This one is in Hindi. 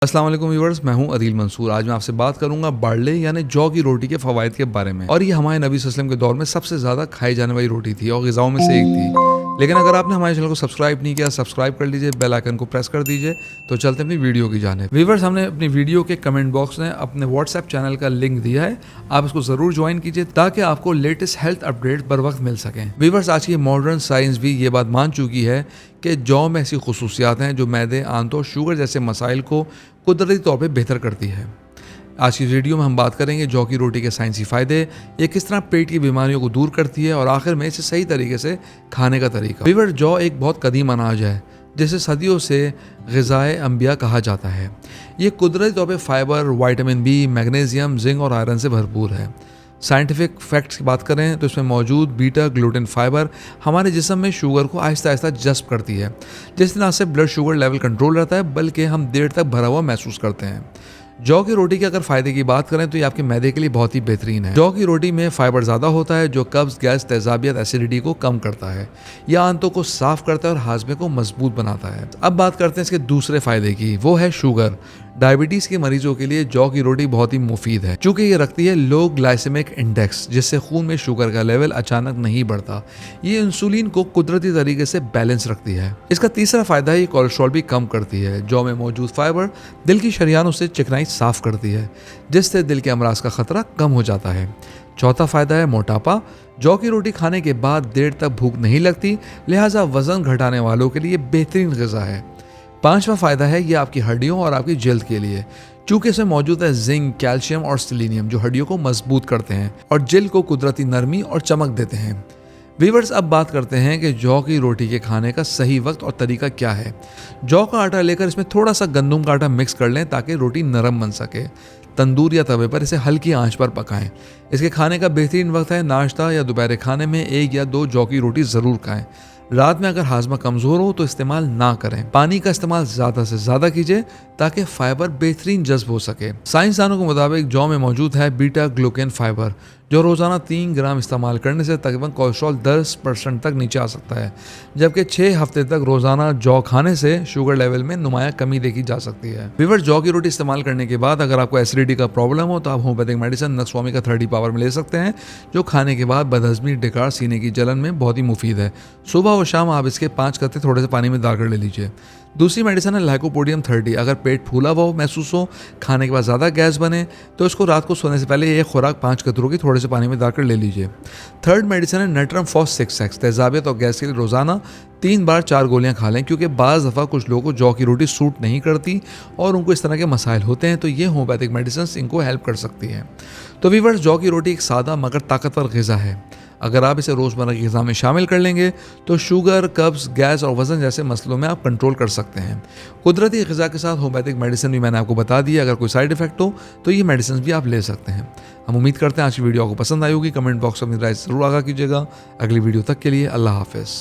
अस्सलाम वालेकुम व्यूअर्स, मैं हूं अदील मंसूर। आज मैं आपसे बात करूंगा बारले यानी जौ की रोटी के फ़वाइद के बारे में। और ये हमारे नबी सल्लल्लाहु अलैहि वसल्लम के दौर में सबसे ज़्यादा खाई जाने वाली रोटी थी और ग़िज़ाओं में से एक थी। लेकिन अगर आपने हमारे चैनल को सब्सक्राइब नहीं किया, सब्सक्राइब कर लीजिए, बेल आइकन को प्रेस कर दीजिए। तो चलते हैं अपनी वीडियो की जानिब। व्यूअर्स, हमने अपनी वीडियो के कमेंट बॉक्स में अपने व्हाट्सएप चैनल का लिंक दिया है, आप इसको ज़रूर ज्वाइन कीजिए ताकि आपको लेटेस्ट हेल्थ अपडेट बर वक्त मिल सकें। व्यूअर्स, आज की मॉडर्न साइंस भी ये बात मान चुकी है कि जौ में ऐसी खसूसियात हैं जो मैदे, आंत और शुगर जैसे मसाइल को कुदरती तौर पे बेहतर करती है। आज की वीडियो में हम बात करेंगे जौ की रोटी के साइंसी फ़ायदे, ये किस तरह पेट की बीमारियों को दूर करती है और आखिर में इसे सही तरीके से खाने का तरीका। व्यूअर्स, जौ एक बहुत कदीम अनाज है जिसे सदियों से ग़िज़ाए अंबिया कहा जाता है। ये कुदरती तौर पे fibre, vitamin B, magnesium, zinc और आयरन से भरपूर है। साइंटिफिक फैक्ट्स की बात करें तो इसमें मौजूद बीटा ग्लूटेन फाइबर हमारे जिस्म में शुगर को आहिस्ता आहिस्ता जज़्ब करती है, जिससे न सिर्फ ब्लड शुगर लेवल कंट्रोल रहता है बल्कि हम देर तक भरा हुआ महसूस करते हैं। जौ की रोटी के अगर फ़ायदे की बात करें तो ये आपके मैदे के लिए बहुत ही बेहतरीन है। जौ की रोटी में फाइबर ज़्यादा होता है जो कब्ज़, गैस, तेज़ाबियत, एसिडिटी को कम करता है। यह आंतों को साफ़ करता है और हाजमे को मजबूत बनाता है। अब बात करते हैं इसके दूसरे फ़ायदे की, वो है शुगर। डायबिटीज़ के मरीजों के लिए जौ की रोटी बहुत ही मुफीद है क्योंकि ये रखती है लो ग्लाइसेमिक इंडेक्स, जिससे खून में शुगर का लेवल अचानक नहीं बढ़ता। ये इंसुलिन को कुदरती तरीके से बैलेंस रखती है। इसका तीसरा फ़ायदा है ये कोलेस्ट्रॉल भी कम करती है। जौ में मौजूद फाइबर दिल की शरियानों से चिकनाई साफ़ करती है, जिससे दिल के अमराज का ख़तरा कम हो जाता है। चौथा फ़ायदा है मोटापा। जौ की रोटी खाने के बाद देर तक भूख नहीं लगती, लिहाजा वज़न घटाने वालों के लिए बेहतरीन ग़िज़ा है। पांचवा फ़ायदा है ये आपकी हड्डियों और आपकी जल्द के लिए, चूँकि इसमें मौजूद है जिंक, कैल्शियम और सेलेनियम जो हड्डियों को मजबूत करते हैं और जल्द को कुदरती नरमी और चमक देते हैं। व्यूअर्स, अब बात करते हैं कि जौ की रोटी के खाने का सही वक्त और तरीका क्या है। जौ का आटा लेकर इसमें थोड़ा सा गंदम का आटा मिक्स कर लें ताकि रोटी नरम बन सके। तंदूर या तवे पर इसे हल्की आंच पर पकाएं। इसके खाने का बेहतरीन वक्त है नाश्ता या दोपहर खाने में 1 या 2 जौ की रोटी ज़रूर खाएं। रात में अगर हाजमा कमज़ोर हो तो इस्तेमाल ना करें। पानी का इस्तेमाल ज़्यादा से ज़्यादा कीजिए ताकि फाइबर बेहतरीन जज्ब हो सके। साइंसदानों के मुताबिक जौ में मौजूद है बीटा ग्लूकेन फाइबर जो रोज़ाना 3 ग्राम इस्तेमाल करने से तकरीबन कोलेस्ट्रॉल 10% तक नीचे आ सकता है, जबकि 6 हफ्ते तक रोज़ाना जौ खाने से शुगर लेवल में नुमाया कमी देखी जा सकती है। व्यूअर्स, जौ की रोटी इस्तेमाल करने के बाद अगर आपको एसिडिटी का प्रॉब्लम हो तो आप होम्योपैथिक मेडिसिन नक्सवामी का 30 पावर में ले सकते हैं, जो खाने के बाद बदहजमी, डकार, सीने की जलन में बहुत ही मुफीद है। सुबह और शाम आप इसके 5 कतरे थोड़े से पानी में डालकर ले लीजिए। दूसरी मेडिसिन है लाइकोपोडियम 30। अगर पेट फूला हुआ महसूस हो, खाने के बाद ज़्यादा गैस बने, तो इसको रात को सोने से पहले एक खुराक 5 कतरों की थोड़े से पानी में डालकर ले लीजिए। थर्ड मेडिसिन है नेट्रम फॉस 6x। तेज़ाबियत और गैस के लिए रोज़ाना 3 बार 4 गोलियां खा लें, क्योंकि बाज़ दफ़ा कुछ लोगों को जौ की रोटी सूट नहीं करती और उनको इस तरह के मसाइल होते हैं, तो ये होम्योपैथिक मेडिसिन इनको हेल्प कर सकती हैं। तो व्यूअर्स, जौ की रोटी एक सादा मगर ताकतवर ग़िज़ा है। अगर आप इसे रोज़मर्रा की ग़िज़ा में शामिल कर लेंगे तो शुगर, कब्ज़, गैस और वज़न जैसे मसलों में आप कंट्रोल कर सकते हैं। कुदरती ग़िज़ा के साथ होम्योपैथिक मेडिसिन भी मैंने आपको बता दी। अगर कोई साइड इफेक्ट हो तो ये मेडिसिन भी आप ले सकते हैं। हम उम्मीद करते हैं आज की वीडियो आपको पसंद आई होगी। कमेंट बॉक्स में अपनी राय ज़रूर आगाह कीजिएगा। अगली वीडियो तक के लिए अल्लाह हाफ़िज़।